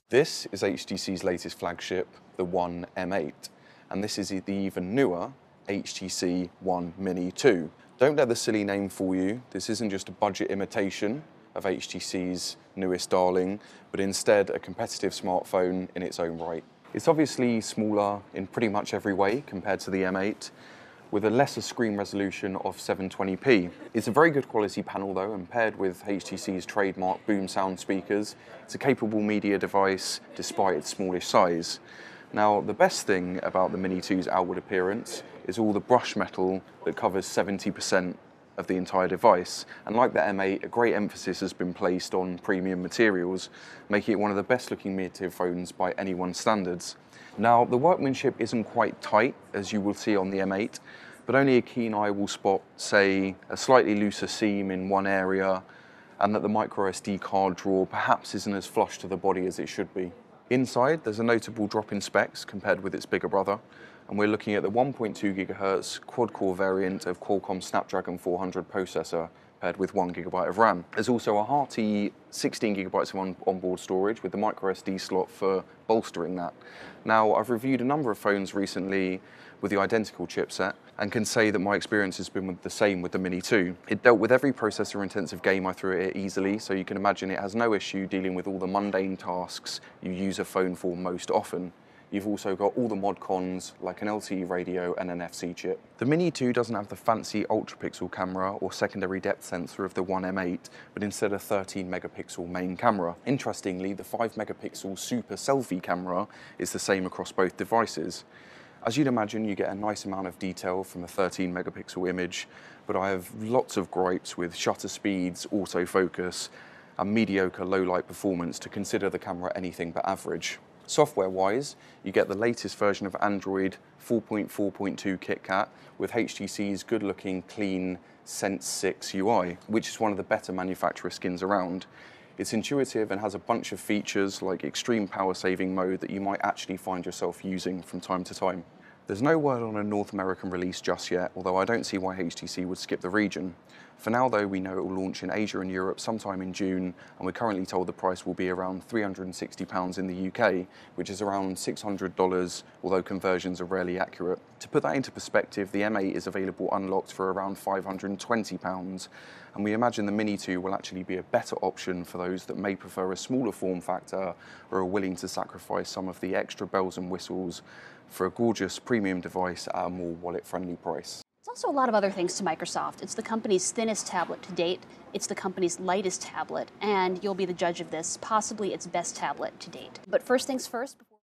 This is HTC's latest flagship, the One M8, and this is the even newer HTC One Mini 2. Don't let the silly name fool you. This isn't just a budget imitation of HTC's newest darling, but instead a competitive smartphone in its own right. It's obviously smaller in pretty much every way compared to the M8, with a lesser screen resolution of 720p. It's a very good quality panel though, and paired with HTC's trademark boom sound speakers, it's a capable media device despite its smallish size. Now, the best thing about the Mini 2's outward appearance is all the brush metal that covers 70% of the entire device. And like the M8, a great emphasis has been placed on premium materials, making it one of the best looking mid-tier phones by anyone's standards. Now, the workmanship isn't quite tight, as you will see on the M8, but only a keen eye will spot, say, a slightly looser seam in one area, and that the micro SD card drawer perhaps isn't as flush to the body as it should be. Inside, there's a notable drop in specs compared with its bigger brother, and we're looking at the 1.2 GHz quad-core variant of Qualcomm's Snapdragon 400 processor, paired with 1 GB of RAM. There's also a hearty 16 GB of onboard storage with the micro SD slot for bolstering that. Now, I've reviewed a number of phones recently with the identical chipset and can say that my experience has been the same with the Mini 2. It dealt with every processor-intensive game I threw at it easily, so you can imagine it has no issue dealing with all the mundane tasks you use a phone for most often. You've also got all the mod cons, like an LTE radio and an NFC chip. The Mini 2 doesn't have the fancy ultra-pixel camera or secondary depth sensor of the One M8, but instead a 13 megapixel main camera. Interestingly, the 5 megapixel super selfie camera is the same across both devices. As you'd imagine, you get a nice amount of detail from a 13 megapixel image, but I have lots of gripes with shutter speeds, autofocus, and mediocre low-light performance to consider the camera anything but average. Software-wise, you get the latest version of Android 4.4.2 KitKat with HTC's good-looking, clean Sense 6 UI, which is one of the better manufacturer skins around. It's intuitive and has a bunch of features like extreme power-saving mode that you might actually find yourself using from time to time. There's no word on a North American release just yet, although I don't see why HTC would skip the region. For now though, we know it will launch in Asia and Europe sometime in June, and we're currently told the price will be around £360 in the UK, which is around $600, although conversions are rarely accurate. To put that into perspective, the M8 is available unlocked for around £520, and we imagine the Mini 2 will actually be a better option for those that may prefer a smaller form factor or are willing to sacrifice some of the extra bells and whistles for a gorgeous premium device at a more wallet-friendly price. There's also a lot of other things to Microsoft. It's the company's thinnest tablet to date, it's the company's lightest tablet, and you'll be the judge of this, possibly its best tablet to date. But first things first,